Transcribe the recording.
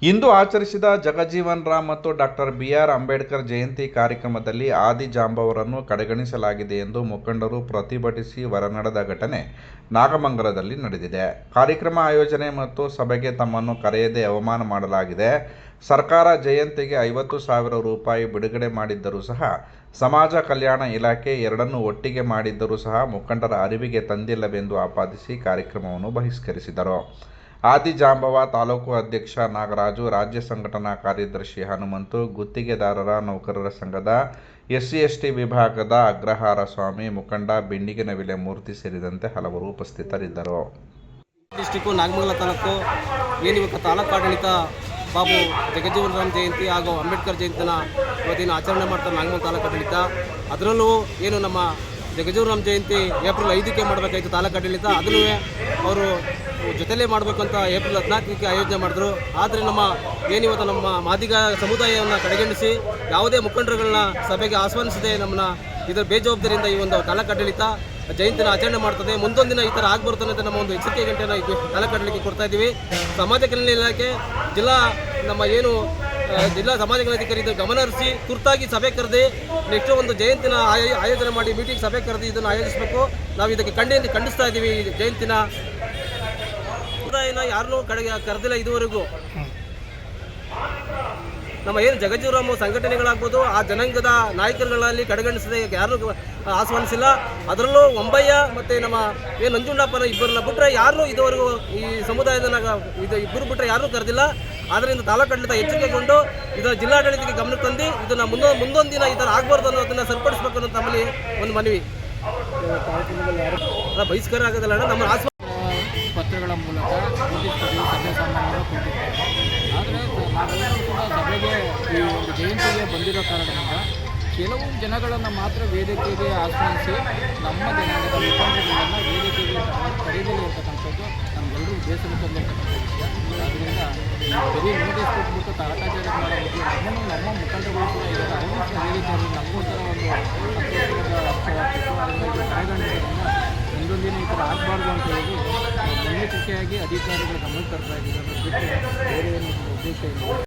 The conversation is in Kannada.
ಇಂದು ಆಚರಿಸಿದ ಜಗಜೀವನ್ ರಾಮ್ ಮತ್ತು ಡಾಕ್ಟರ್ ಬಿ.ಆರ್. ಅಂಬೇಡ್ಕರ್ ಜಯಂತಿ ಕಾರ್ಯಕ್ರಮದಲ್ಲಿ ಆದಿಜಾಂಬವರನ್ನು ಕಡೆಗಣಿಸಲಾಗಿದೆ ಎಂದು ಮುಖಂಡರು ಪ್ರತಿಭಟಿಸಿ ಹೊರನಡೆದ ಘಟನೆ ನಾಗಮಂಗಲದಲ್ಲಿ ನಡೆದಿದೆ. ಕಾರ್ಯಕ್ರಮ ಆಯೋಜನೆ ಮತ್ತು ಸಭೆಗೆ ತಮ್ಮನ್ನು ಕರೆಯದೆ ಅವಮಾನ ಮಾಡಲಾಗಿದೆ. ಸರ್ಕಾರ ಜಯಂತಿಗೆ 50,000 ರೂಪಾಯಿ ಬಿಡುಗಡೆ ಮಾಡಿದ್ದರೂ ಸಹ ಸಮಾಜ ಕಲ್ಯಾಣ ಇಲಾಖೆ ಎರಡನ್ನೂ ಒಟ್ಟಿಗೆ ಮಾಡಿದ್ದರೂ ಸಹ ಮುಖಂಡರ ಅರಿವಿಗೆ ತಂದಿಲ್ಲವೆಂದು ಆಪಾದಿಸಿ ಕಾರ್ಯಕ್ರಮವನ್ನು ಬಹಿಷ್ಕರಿಸಿದರು. ಆದಿಜಾಂಬವ ತಾಲೂಕು ಅಧ್ಯಕ್ಷ ನಾಗರಾಜು, ರಾಜ್ಯ ಸಂಘಟನಾ ಕಾರ್ಯದರ್ಶಿ ಹನುಮಂತು, ಗುತ್ತಿಗೆದಾರರ ನೌಕರರ ಸಂಘದ SC/ST ವಿಭಾಗದ ಅಗ್ರಹಾರ ಸ್ವಾಮಿ, ಮುಖಂಡ ಬೆಂಡಿಗೆನವಿಲೆ ಮೂರ್ತಿ ಸೇರಿದಂತೆ ಹಲವರು ಉಪಸ್ಥಿತರಿದ್ದರು. ಡಿಸ್ಟಿಕ್ಕು ನಾಗಮಂಗಲ ತಾಲೂಕು ಏನಿವತ್ತು ತಾಲೂಕು ಆಡಳಿತ ಬಾಬು ಜಗಜೀವನ್ ರಾಮ್ ಜಯಂತಿ ಹಾಗೂ ಅಂಬೇಡ್ಕರ್ ಜಯಂತಿನ ಇವತ್ತಿನ ಆಚರಣೆ ಮಾಡ್ತಾರೆ ನಾಗಮಂಗಲ ತಾಲೂಕು ಆಡಳಿತ. ಅದರಲ್ಲೂ ಏನು ನಮ್ಮ ಜಗಜೀವನ್ ರಾಮ್ ಜಯಂತಿ ಏಪ್ರಿಲ್ 5ಕ್ಕೆ ಮಾಡಬೇಕಾಯಿತು ತಾಲೂಕು ಆಡಳಿತ, ಅದನ್ನು ಅವರು ಜೊತೆಲೇ ಮಾಡಬೇಕು ಅಂತ ಏಪ್ರಿಲ್ 14ಕ್ಕೆ ಆಯೋಜನೆ ಮಾಡಿದ್ರು. ಆದರೆ ಏನಿವತ್ತು ನಮ್ಮ ಮಾದಿಗ ಸಮುದಾಯವನ್ನು ಕಡೆಗಣಿಸಿ ಯಾವುದೇ ಮುಖಂಡರುಗಳನ್ನ ಸಭೆಗೆ ಆಹ್ವಾನಿಸದೆ ನಮ್ಮನ್ನ ಇದರ ಬೇಜವಾಬ್ದಾರಿಯಿಂದ ಈ ಒಂದು ತಾಲೂಕು ಆಡಳಿತ ಜಯಂತಿನ ಆಚರಣೆ ಮಾಡ್ತದೆ. ಮುಂದೊಂದು ದಿನ ಈ ಥರ ಆಗ್ಬರ್ತದೆ ಅಂತ ನಮ್ಮ ಒಂದು ಎಚ್ಚರಿಕೆ ಗಂಟೆನ ತಾಲೂಕು ಆಡಳಿತಕ್ಕೆ ಕೊಡ್ತಾ ಇದ್ದೀವಿ. ಸಮಾಜ ಕಲ್ಯಾಣ ಇಲಾಖೆ ಜಿಲ್ಲಾ ಸಮಾಜ ಕಲ್ಯಾಣಾಧಿಕಾರಿ ಗಮನ ಹರಿಸಿ ತುರ್ತಾಗಿ ಸಭೆ ಕರೆದು ನೆಕ್ಸ್ಟ್ ಒಂದು ಜಯಂತಿನ ಆಯೋಜನೆ ಮಾಡಿ ಮೀಟಿಂಗ್ ಸಭೆ ಕರೆದು ಇದನ್ನು ಆಯೋಜಿಸಬೇಕು. ನಾವು ಇದಕ್ಕೆ ಖಂಡಿಸ್ತಾ ಇದ್ದೀವಿ. ಈ ಜಯಂತಿನ ಸಮುದಾಯನ ಯಾರನ್ನೂ ಕರೆದಿಲ್ಲ ಇದುವರೆಗೂ. ನಮ್ಮ ಏನು ಜಗಜೀವರಾಮ್ ಸಂಘಟನೆಗಳಾಗ್ಬೋದು ಆ ಜನಾಂಗದ ನಾಯಕರುಗಳಲ್ಲಿ ಕಡೆಗಣಿಸದೆ ಯಾರನ್ನೂ ಆಹ್ವಾನಿಸಿಲ್ಲ. ಅದರಲ್ಲೂ ಒಂಬಯ್ಯ ಮತ್ತು ನಮ್ಮ ಏನು ನಂಜುಂಡಪ್ಪನ ಇಬ್ಬರನ್ನ ಬಿಟ್ಟರೆ ಯಾರೂ ಇದುವರೆಗೂ ಈ ಸಮುದಾಯದ ಇಬ್ಬರು ಬಿಟ್ಟರೆ ಯಾರೂ ಕರೆದಿಲ್ಲ. ಆದ್ದರಿಂದ ತಾಲೂಕು ಆಡಳಿತ ಎಚ್ಚರಿಕೆಗೊಂಡು ಇದರ ಜಿಲ್ಲಾಡಳಿತಕ್ಕೆ ಗಮನಕ್ಕೆ ತಂದು ಇದನ್ನು ಮುಂದೊಂದು ದಿನ ಈ ಥರ ಆಗಬಾರ್ದು ಅನ್ನೋದನ್ನು ಸರಿಪಡಿಸಬೇಕು ಅನ್ನೋ ತಮ್ಮಲ್ಲಿ ಒಂದು ಮನವಿ. ಬಹಿಷ್ಕಾರ ಆಗೋದಿಲ್ಲ, ನಮ್ಮ ಪತ್ರಗಳ ಮೂಲಕ ನೋಟಿಸ್ತೀವಿ, ಸಭೆ ಸಾಮಾನ್ಯವಾಗಿ ಕೊಟ್ಟಿರ್ತಾರೆ. ಆದರೆ ನಾವೆಲ್ಲರೂ ಕೂಡ ಸಭೆಗೆ ಈ ಒಂದು ಜಯಂತಿಗೆ ಬಂದಿರೋ ಕಾರಣದಿಂದ ಕೆಲವು ಜನಗಳನ್ನು ಮಾತ್ರ ವೇದಿಕೆಗೆ ಆಹ್ವಾನಿಸಿ ನಮ್ಮ ಜನಾಂಗದ ಮುಖಂಡರುಗಳನ್ನು ವೇದಿಕೆಗೆ ಕರೆಯದಲ್ಲೇ ಇರ್ತಕ್ಕಂಥದ್ದು ನಮಗೆಲ್ಲರೂ ಬೇಸರ ತಂದಿರ್ತಕ್ಕಂಥ ವಿಷಯ. ಆದ್ದರಿಂದ ಬರೀ ನೋಟಿಸ್ ಕೊಟ್ಬಿಟ್ಟು ಕಾಟಾಚಾರ ಮಾಡೋ ಬಗ್ಗೆ ನಮ್ಮ ಮುಖಂಡರುಗಳು ಕೂಡ ಇದರ ಅರಿವಿನ ವೇದಿಕೆಯಲ್ಲಿ ನಮಗೋಸ್ಕರ ಒಂದು ಸಂತೋಷದ ಅಂಶವಾಗಿತ್ತು. ಅದರಿಂದ ಕಾಯ್ದುಕೊಂಡಿದ್ದರಿಂದ ಮುಂದೊಂದಿನ ಈ ಥರ ಆಗಬಾರ್ದು ಅಂತ ಹೇಳಿ ಮುನ್ನೆಚ್ಚರಿಕೆಯಾಗಿ ಅಧಿಕಾರಿಗಳ ಗಮನ ತರ್ತಾ ಇದ್ದಾರೆ. ಬಿಟ್ಟು ಬೇರೆ ಏನು ಉದ್ದೇಶ ಇಲ್ಲ.